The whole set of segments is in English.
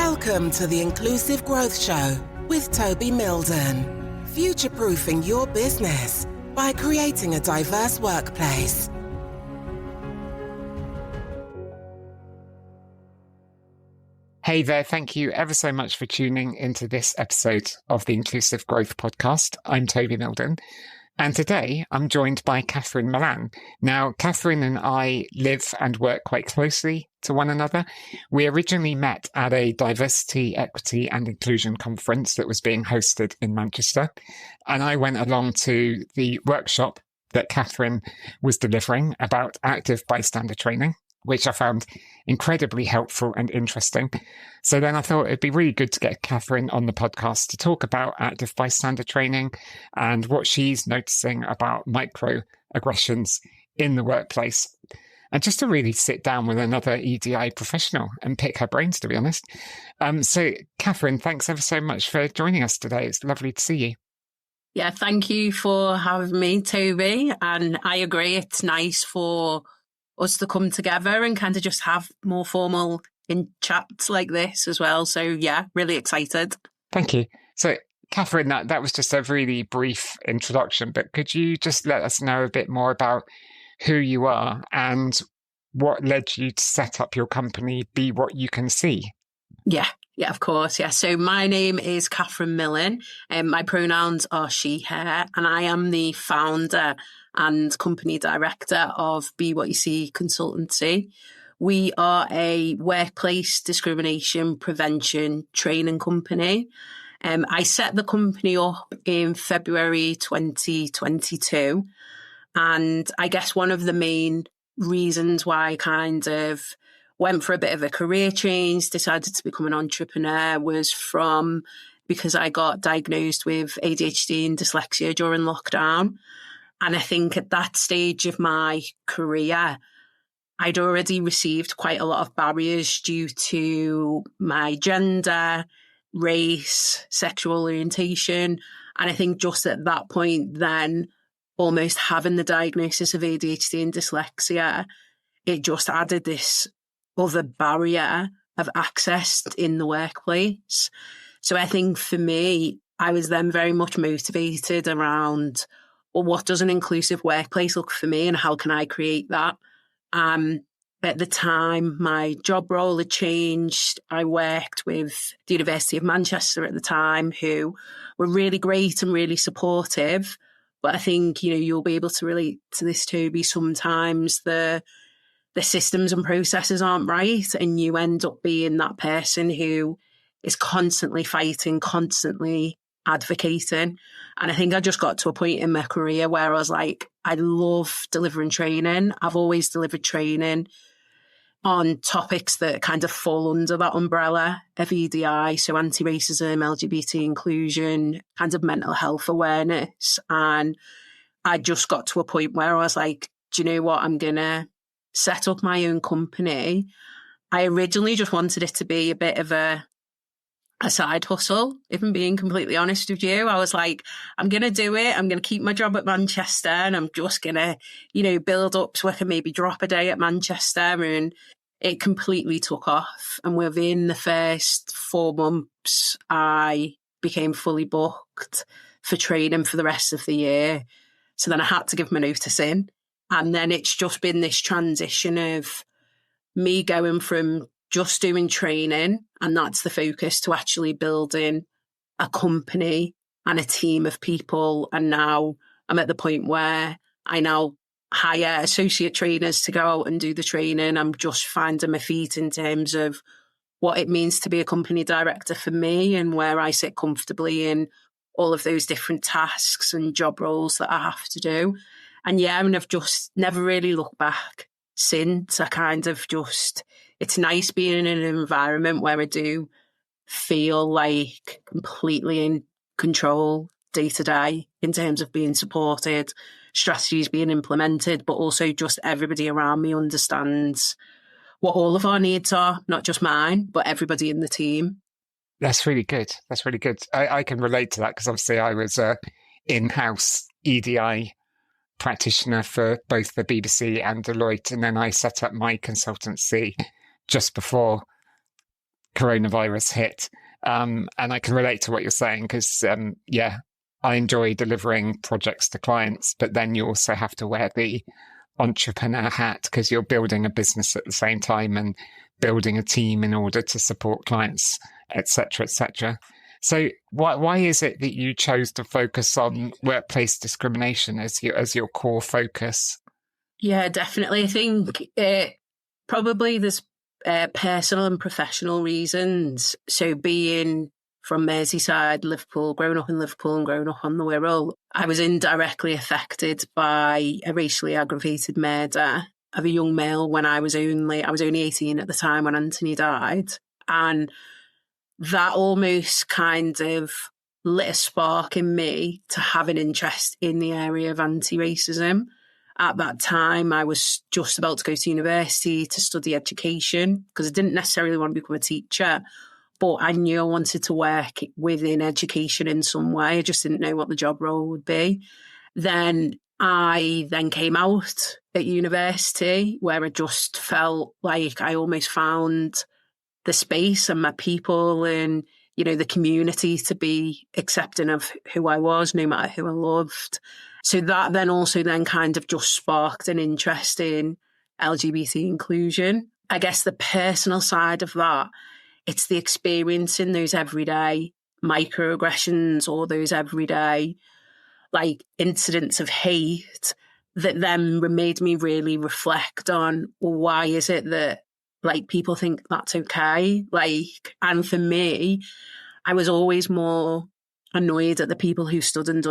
Welcome to the Inclusive Growth Show with Toby Mildon. Future-proofing your business by creating a diverse workplace. Hey there, thank you ever so much for tuning into this episode of the Inclusive Growth Podcast. I'm Toby Mildon, and today I'm joined by Catherine Millan. Now, Catherine and I live and work quite closely to one another. We originally met at a diversity, equity and inclusion conference that was being hosted in Manchester, and I went along to the workshop that Catherine was delivering about active bystander training, which I found incredibly helpful and interesting. So then I thought it'd be really good to get Catherine on the podcast to talk about active bystander training and what she's noticing about microaggressions in the workplace. And just to really sit down with another EDI professional and pick her brains, to be honest. So Catherine, thanks ever so much for joining us today. It's lovely to see you. Yeah, thank you for having me, Toby. And I agree, it's nice for us to come together and kind of just have more formal chats like this as well. So yeah, really excited. Thank you. So Catherine, that was just a really brief introduction, but could you just let us know a bit more about who you are and what led you to set up your company, Be What You Can See? Yeah, of course. Yeah. So my name is Catherine Millan and my pronouns are she, her, and I am the founder and company director of Be What You See Consultancy. We are a workplace discrimination prevention training company. I set the company up in February 2022. And I guess one of the main reasons why I kind of went for a bit of a career change, decided to become an entrepreneur, was because I got diagnosed with ADHD and dyslexia during lockdown. And I think at that stage of my career, I'd already received quite a lot of barriers due to my gender, race, sexual orientation. And I think just at that point then, almost having the diagnosis of ADHD and dyslexia, it just added this other barrier of access in the workplace. So I think for me, I was then very much motivated around, well, what does an inclusive workplace look for me and how can I create that? At the time, my job role had changed. I worked with the University of Manchester at the time, who were really great and really supportive. But I think, you'll be able to relate to this, Toby. Sometimes the systems and processes aren't right, and you end up being that person who is constantly fighting, constantly advocating. And I think I just got to a point in my career where I was like, I love delivering training. I've always delivered training on topics that kind of fall under that umbrella of EDI, so anti-racism, LGBT inclusion, kind of mental health awareness. And I just got to a point where I was like, do you know what? I'm going to set up my own company. I originally just wanted it to be a bit of a side hustle, if I'm being completely honest with you. I was like, I'm going to do it. I'm going to keep my job at Manchester and I'm just going to, build up so I can maybe drop a day at Manchester. And it completely took off. And within the first 4 months, I became fully booked for training for the rest of the year. So then I had to give my notice in. And then it's just been this transition of me going from just doing training, and that's the focus, to actually building a company and a team of people. And now I'm at the point where I now hire associate trainers to go out and do the training. I'm just finding my feet in terms of what it means to be a company director for me and where I sit comfortably in all of those different tasks and job roles that I have to do. And I've just never really looked back since. I kind of just, it's nice being in an environment where I do feel like completely in control day to day in terms of being supported, strategies being implemented, but also just everybody around me understands what all of our needs are, not just mine, but everybody in the team. That's really good. That's really good. I can relate to that because obviously I was a in-house EDI practitioner for both the BBC and Deloitte, and then I set up my consultancy just before coronavirus hit. And I can relate to what you're saying because, I enjoy delivering projects to clients, but then you also have to wear the entrepreneur hat because you're building a business at the same time and building a team in order to support clients, etc., etc. So why is it that you chose to focus on workplace discrimination as your core focus? Yeah, definitely. I think probably there's personal and professional reasons. So being from Merseyside, Liverpool, growing up in Liverpool and growing up on the Wirral, I was indirectly affected by a racially aggravated murder of a young male when I was only 18 at the time when Anthony died. And that almost kind of lit a spark in me to have an interest in the area of anti-racism. At that time, I was just about to go to university to study education because I didn't necessarily want to become a teacher, but I knew I wanted to work within education in some way. I just didn't know what the job role would be. Then I came out at university where I just felt like I almost found the space and my people and, the community to be accepting of who I was, no matter who I loved. So that then also kind of just sparked an interest in LGBT inclusion. I guess the personal side of that, it's the experience in those everyday microaggressions or those everyday incidents of hate that then made me really reflect on, well, why is it that people think that's okay? And for me, I was always more annoyed at the people who stood and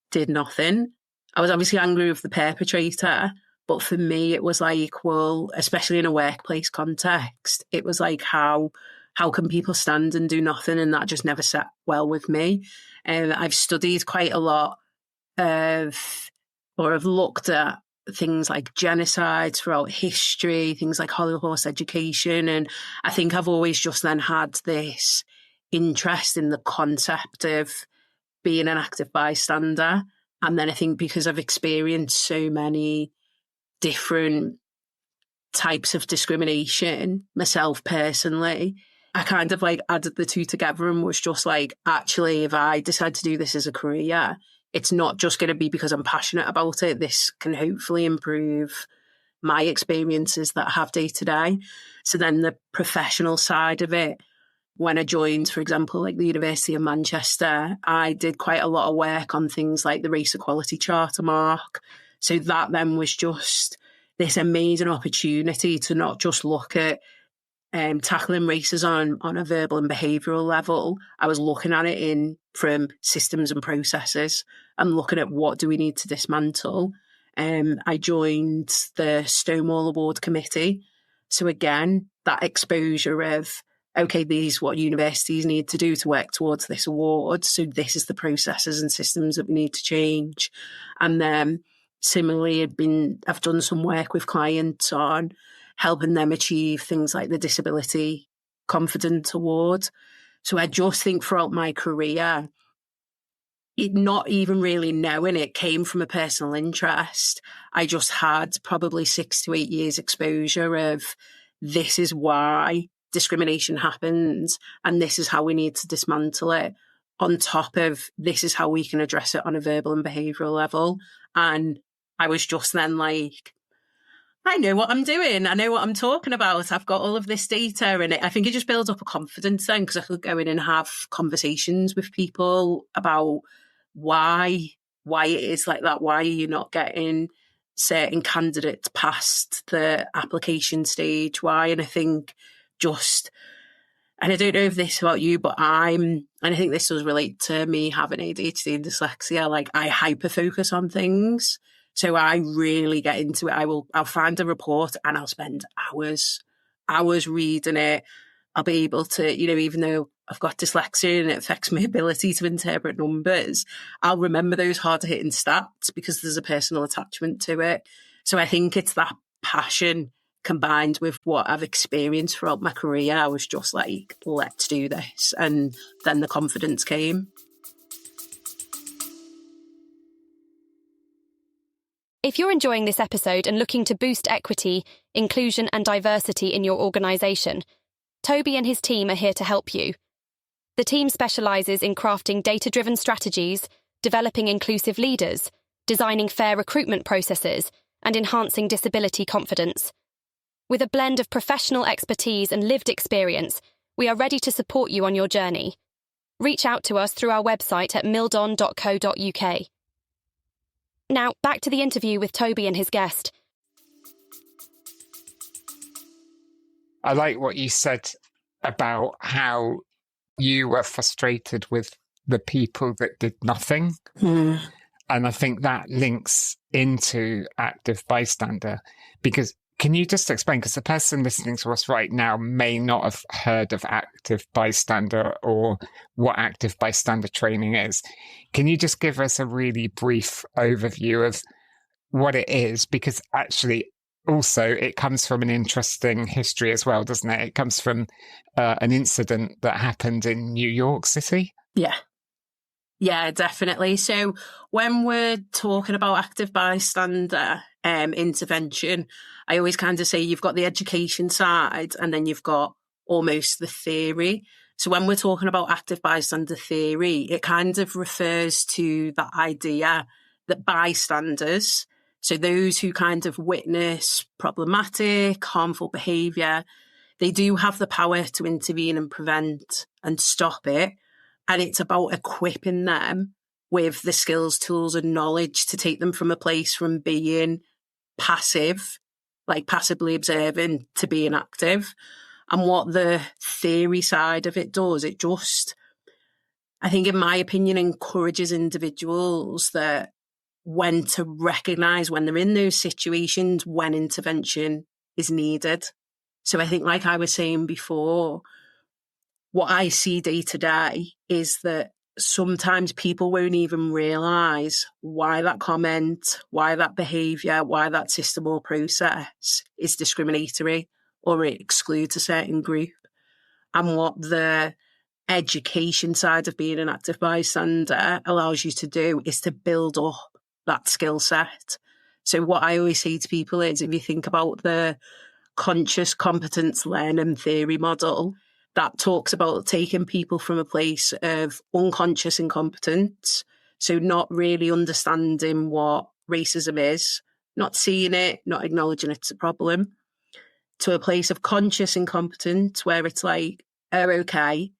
did nothing. I was obviously angry with the perpetrator, but for me, it was well, especially in a workplace context, it was how can people stand and do nothing? And that just never sat well with me. I've studied quite a lot have looked at things like genocide throughout history, things like Holocaust education. And I think I've always just then had this interest in the concept of being an active bystander. And then I think because I've experienced so many different types of discrimination myself personally, I kind of added the two together and was just actually, if I decide to do this as a career, it's not just going to be because I'm passionate about it. This can hopefully improve my experiences that I have day to day. So then the professional side of it, when I joined, for example, the University of Manchester, I did quite a lot of work on things like the Race Equality Charter mark. So that then was just this amazing opportunity to not just look at tackling racism on a verbal and behavioural level. I was looking at it from systems and processes and looking at what do we need to dismantle. I joined the Stonewall Award Committee. So again, that exposure of, okay, these what universities need to do to work towards this award. So this is the processes and systems that we need to change. And then similarly, I've done some work with clients on helping them achieve things like the Disability Confidence Award. So I just think throughout my career, not even really knowing it came from a personal interest. I just had probably 6 to 8 years exposure of this is why discrimination happens and this is how we need to dismantle it, on top of this is how we can address it on a verbal and behavioural level. And I was just then I know what I'm doing. I know what I'm talking about. I've got all of this data, and I think it just builds up a confidence then, because I could go in and have conversations with people about why it is like that. Why are you not getting certain candidates past the application stage? Why? And I think and I don't know if this is about you, but and I think this does relate to me having ADHD and dyslexia. I hyper focus on things. So I really get into it. I'll find a report and I'll spend hours reading it. I'll be able to, even though I've got dyslexia and it affects my ability to interpret numbers, I'll remember those hard hitting stats because there's a personal attachment to it. So I think it's that passion combined with what I've experienced throughout my career. I was just let's do this. And then the confidence came. If you're enjoying this episode and looking to boost equity, inclusion and diversity in your organisation, Toby and his team are here to help you. The team specialises in crafting data-driven strategies, developing inclusive leaders, designing fair recruitment processes, and enhancing disability confidence. With a blend of professional expertise and lived experience, we are ready to support you on your journey. Reach out to us through our website at mildon.co.uk. Now, back to the interview with Toby and his guest. I like what you said about how you were frustrated with the people that did nothing. And I think that links into active bystander, because can you just explain, because the person listening to us right now may not have heard of active bystander or what active bystander training is. Can you just give us a really brief overview of what it is? Because actually, also, it comes from an interesting history as well, doesn't it? It comes from an incident that happened in New York City. Yeah, definitely. So when we're talking about active bystander intervention, I always kind of say you've got the education side and then you've got almost the theory. So when we're talking about active bystander theory, it kind of refers to the idea that bystanders, so those who kind of witness problematic, harmful behaviour, they do have the power to intervene and prevent and stop it. And it's about equipping them with the skills, tools and knowledge to take them from a place from being passive, like passively observing, to being active. And what the theory side of it does, it just, I think in my opinion, encourages individuals that when to recognise when they're in those situations, when intervention is needed. So I think, like I was saying before, what I see day to day is that sometimes people won't even realise why that comment, why that behaviour, why that system or process is discriminatory or it excludes a certain group. And what the education side of being an active bystander allows you to do is to build up that skill set. So what I always say to people is, if you think about the conscious competence learning theory model, that talks about taking people from a place of unconscious incompetence, so not really understanding what racism is, not seeing it, not acknowledging it's a problem, to a place of conscious incompetence where it's like, oh, okay,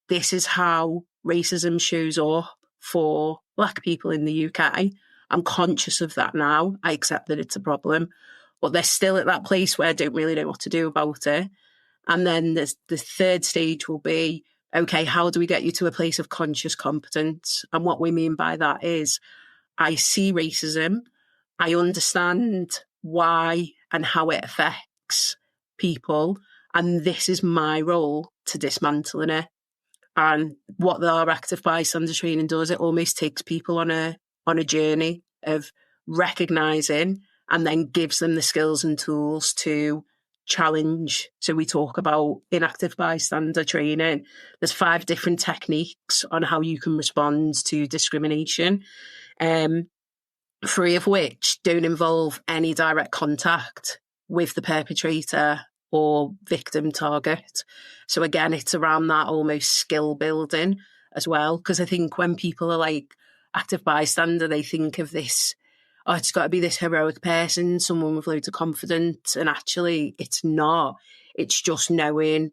this is how racism shows up for Black people in the UK. I'm conscious of that now. I accept that it's a problem, but they're still at that place where I don't really know what to do about it. And then the third stage will be, okay, how do we get you to a place of conscious competence? And what we mean by that is, I see racism, I understand why and how it affects people, and this is my role to dismantling it. And what our active bystander training does, it almost takes people on a journey of recognising and then gives them the skills and tools to challenge. So we talk about in active bystander training, there's 5 different techniques on how you can respond to discrimination, 3 of which don't involve any direct contact with the perpetrator or victim target. So again, it's around that almost skill building as well. Because I think when people are like active bystander, they think of this, oh, it's got to be this heroic person, someone with loads of confidence. And actually, it's not. It's just knowing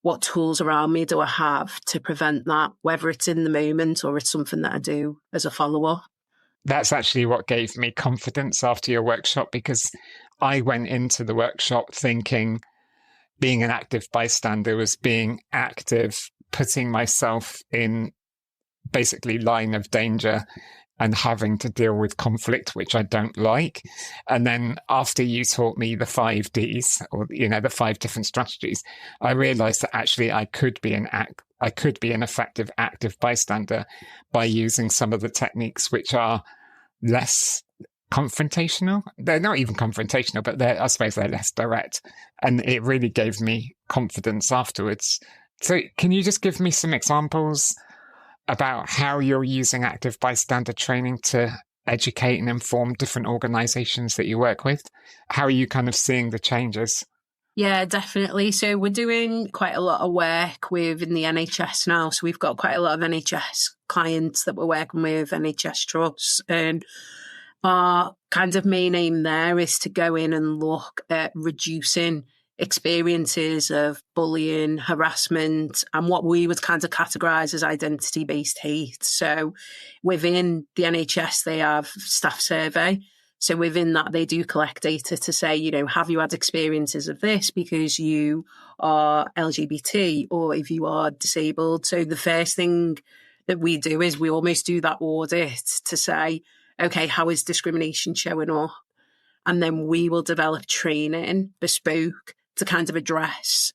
what tools around me do I have to prevent that, whether it's in the moment or it's something that I do as a follow-up. That's actually what gave me confidence after your workshop, because I went into the workshop thinking being an active bystander was being active, putting myself in basically line of danger and having to deal with conflict, which I don't like. And then after you taught me the 5 Ds, or, the 5 different strategies, I realized that actually I could be an effective active bystander by using some of the techniques which are less confrontational. They're not even confrontational, but I suppose they're less direct. And it really gave me confidence afterwards. So can you just give me some examples about how you're using active bystander training to educate and inform different organizations that you work with? How are you kind of seeing the changes? Yeah, definitely. So we're doing quite a lot of work within the NHS now. So we've got quite a lot of NHS clients that we're working with, NHS trusts, and our kind of main aim there is to go in and look at reducing experiences of bullying, harassment, and what we would kind of categorise as identity-based hate. So within the NHS, they have staff survey. So within that, they do collect data to say, you know, have you had experiences of this because you are LGBT or if you are disabled? So the first thing that we do is we almost do that audit to say, okay, how is discrimination showing up? And then we will develop training bespoke to kind of address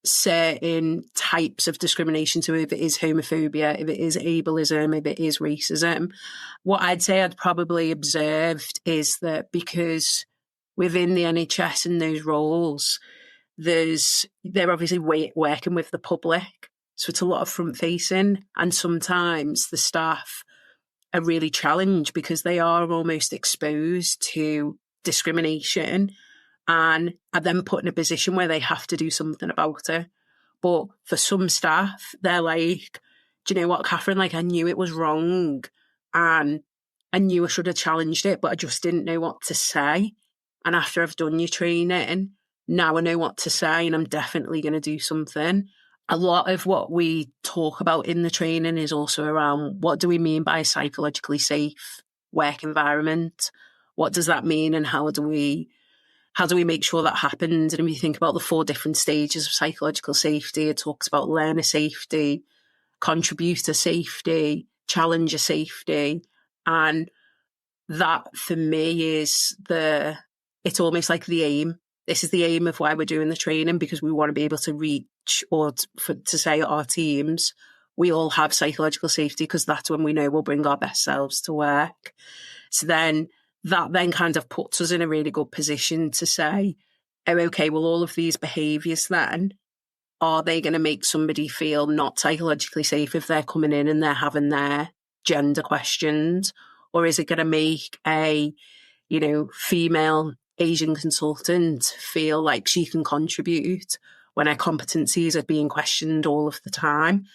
certain types of discrimination. So if it is homophobia, if it is ableism, if it is racism, what I'd say I'd probably observed is that because within the NHS and those roles, they're obviously working with the public. So it's a lot of front facing, and sometimes the staff are really challenged because they are almost exposed to discrimination and are then put in a position where they have to do something about it. But for some staff, they're like, do you know what, Catherine, like I knew it was wrong and I knew I should have challenged it, but I just didn't know what to say. And after I've done your training, now I know what to say and I'm definitely going to do something. A lot of what we talk about in the training is also around what do we mean by psychologically safe work environment? What does that mean and how do we make sure that happens? And if you think about the 4 different stages of psychological safety, it talks about learner safety, contributor safety, challenger safety. And that for me is it's almost like the aim. This is the aim of why we're doing the training, because we want to be able to reach to say our teams, we all have psychological safety because that's when we know we'll bring our best selves to work. So then that then kind of puts us in a really good position to say, oh, okay, well, all of these behaviours then, are they going to make somebody feel not psychologically safe if they're coming in and they're having their gender questioned? Or is it going to make a, female Asian consultant feel like she can contribute when her competencies are being questioned all of the time?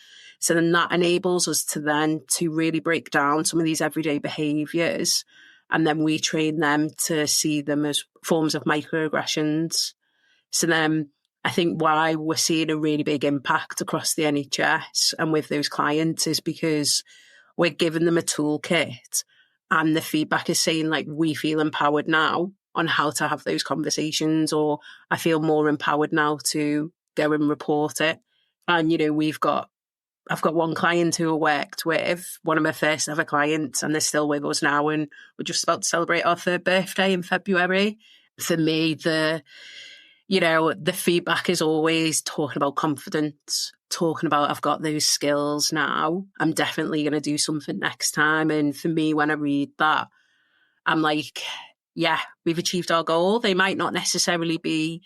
So then that enables us to really break down some of these everyday behaviours. And then we train them to see them as forms of microaggressions. So then I think why we're seeing a really big impact across the NHS and with those clients is because we're giving them a toolkit and the feedback is saying, like, we feel empowered now on how to have those conversations, or I feel more empowered now to go and report it. And, I've got one client who I worked with, one of my first ever clients, and they're still with us now. And we're just about to celebrate our 3rd birthday in February. For me, the feedback is always talking about confidence, talking about I've got those skills now. I'm definitely going to do something next time. And for me, when I read that, I'm like, yeah, we've achieved our goal. They might not necessarily be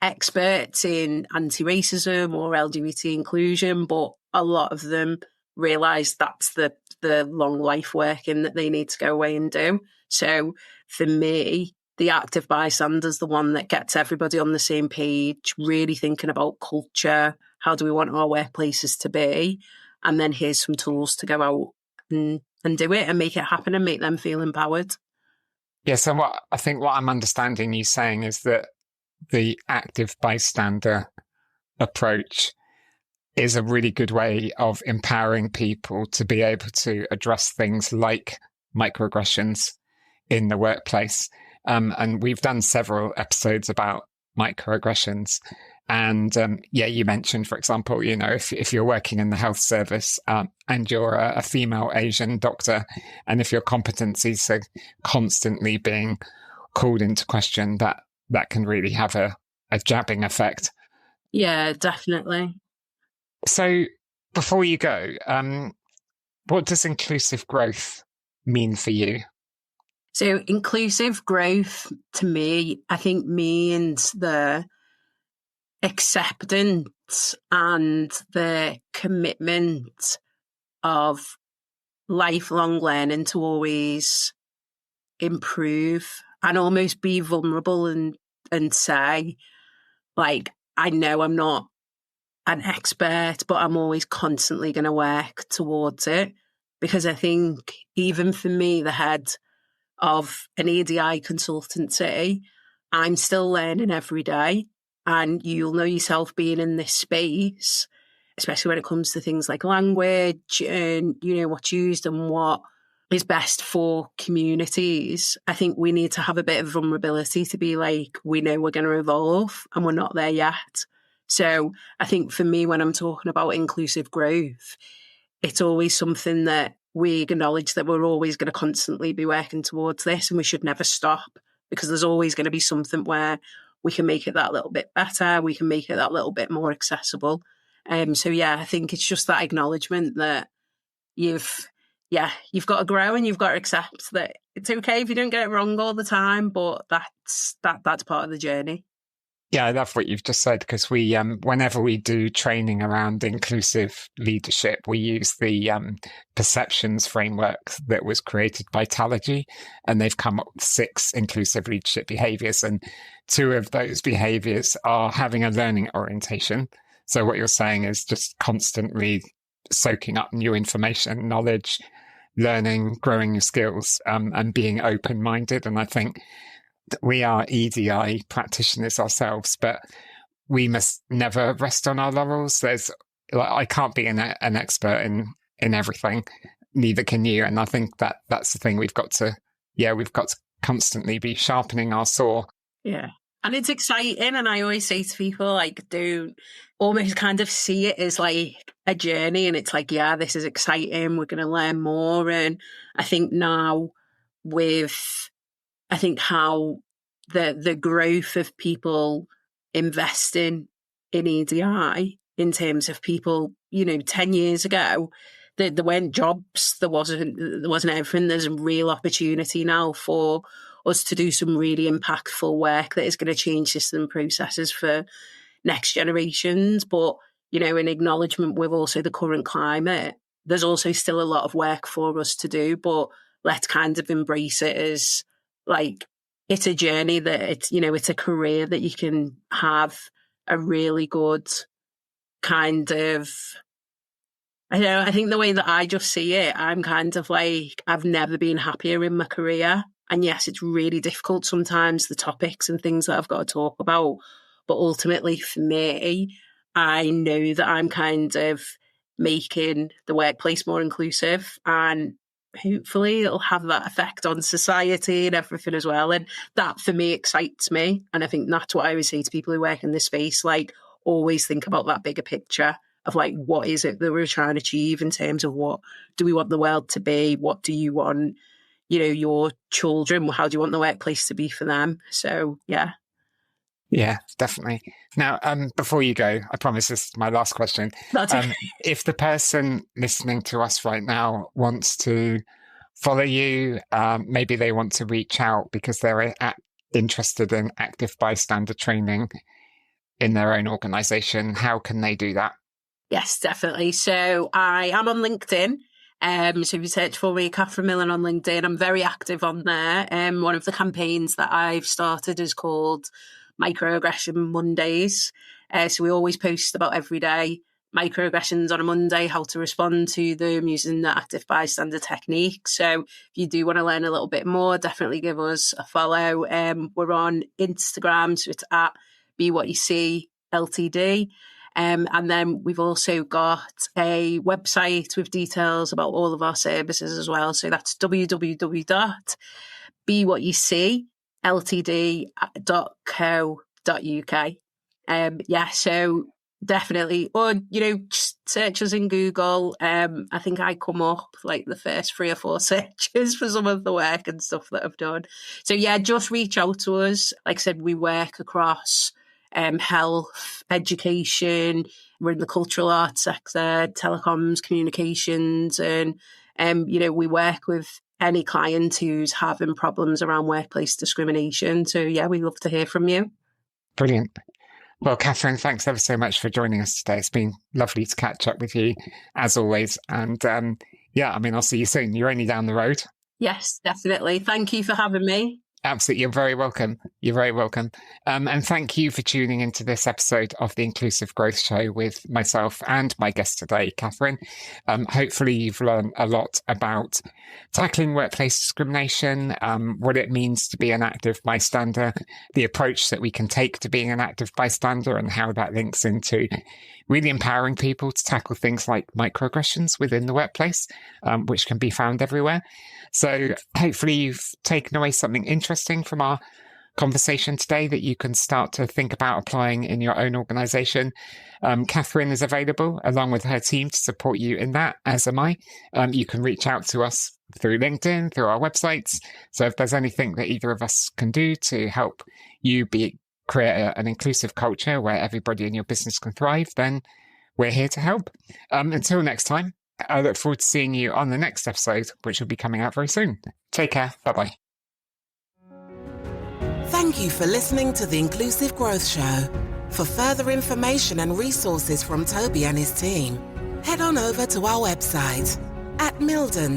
experts in anti-racism or LGBT inclusion, but a lot of them realise that's the long life working that they need to go away and do. So for me, the active bystander is the one that gets everybody on the same page, really thinking about culture. How do we want our workplaces to be? And then here's some tools to go out and do it and make it happen and make them feel empowered. Yeah, so what I'm understanding you saying is that the active bystander approach is a really good way of empowering people to be able to address things like microaggressions in the workplace. And we've done several episodes about microaggressions. And you mentioned, for example, if you're working in the health service and you're a female Asian doctor, and if your competencies are constantly being called into question, that can really have a jabbing effect. Yeah, definitely. So before you go, what does inclusive growth mean for you? So inclusive growth to me, I think means the acceptance and the commitment of lifelong learning to always improve and almost be vulnerable and say, like, I know I'm not an expert, but I'm always constantly going to work towards it, because I think even for me, the head of an ADI consultancy, I'm still learning every day. And you'll know yourself being in this space, especially when it comes to things like language and, what's used and what is best for communities. I think we need to have a bit of vulnerability to be like, we know we're going to evolve and we're not there yet. So I think for me, when I'm talking about inclusive growth, it's always something that we acknowledge that we're always going to constantly be working towards this, and we should never stop, because there's always going to be something where we can make it that little bit better, we can make it that little bit more accessible. So I think it's just that acknowledgement that you've got to grow, and you've got to accept that it's okay if you don't get it wrong all the time, but that's part of the journey. Yeah, I love what you've just said, because we, whenever we do training around inclusive leadership, we use the perceptions framework that was created by Talergy, and they've come up with 6 inclusive leadership behaviors. And 2 of those behaviors are having a learning orientation. So what you're saying is just constantly soaking up new information, knowledge, learning, growing your skills, and being open-minded. And I think we are EDI practitioners ourselves, but we must never rest on our laurels. I can't be an expert in everything, neither can you. And I think that's the thing. We've got to constantly be sharpening our saw. Yeah. And it's exciting. And I always say to people, like, don't almost kind of see it as like a journey. And it's like, yeah, this is exciting. We're going to learn more. And I think now how the growth of people investing in EDI, in terms of people, 10 years ago, there weren't jobs, there wasn't everything. There's a real opportunity now for us to do some really impactful work that is going to change system and processes for next generations. But, in acknowledgement with also the current climate, there's also still a lot of work for us to do, but let's kind of embrace it as like, it's a journey, that it's a career that you can have a really good kind of, I think the way that I just see it, I'm kind of like, I've never been happier in my career. And yes, it's really difficult sometimes, the topics and things that I've got to talk about. But ultimately for me, I know that I'm kind of making the workplace more inclusive, and hopefully it'll have that effect on society and everything as well. And that for me excites me. And I think that's what I always say to people who work in this space, like, always think about that bigger picture of like, what is it that we're trying to achieve in terms of what do we want the world to be? What do you want, your children, how do you want the workplace to be for them? So, yeah. Yeah, definitely. Now, before you go, I promise this is my last question. If the person listening to us right now wants to follow you, maybe they want to reach out because they're interested in active bystander training in their own organisation, how can they do that? Yes, definitely. So I am on LinkedIn. So if you search for me, Catherine Millan on LinkedIn, I'm very active on there. One of the campaigns that I've started is called Microaggression Mondays. So we always post about every day microaggressions on a Monday, how to respond to them using the active bystander technique. So if you do want to learn a little bit more, definitely give us a follow. We're on Instagram, so it's at Be What You See LTD. And then we've also got a website with details about all of our services as well. So that's www.bewhatyousee.ltd.co.uk. So definitely, or, just search us in Google. I think I come up like the first 3 or 4 searches for some of the work and stuff that I've done. So yeah, just reach out to us. Like I said, we work across health, education, we're in the cultural arts sector, telecoms, communications, and we work with any client who's having problems around workplace discrimination. So yeah, we'd love to hear from you. Brilliant. Well, Catherine, thanks ever so much for joining us today. It's been lovely to catch up with you, as always. And I'll see you soon. You're only down the road. Yes, definitely. Thank you for having me. Absolutely. You're very welcome. You're very welcome. And thank you for tuning into this episode of the Inclusive Growth Show with myself and my guest today, Catherine. Hopefully you've learned a lot about tackling workplace discrimination, what it means to be an active bystander, the approach that we can take to being an active bystander, and how that links into really empowering people to tackle things like microaggressions within the workplace, which can be found everywhere. So hopefully you've taken away something interesting from our conversation today that you can start to think about applying in your own organisation. Catherine is available along with her team to support you in that, as am I. You can reach out to us through LinkedIn, through our websites. So if there's anything that either of us can do to help you create an inclusive culture where everybody in your business can thrive, then we're here to help. Until next time, I look forward to seeing you on the next episode, which will be coming out very soon. Take care. Bye-bye. Thank you for listening to the Inclusive Growth Show. For further information and resources from Toby and his team, head on over to our website at mildon.co.uk.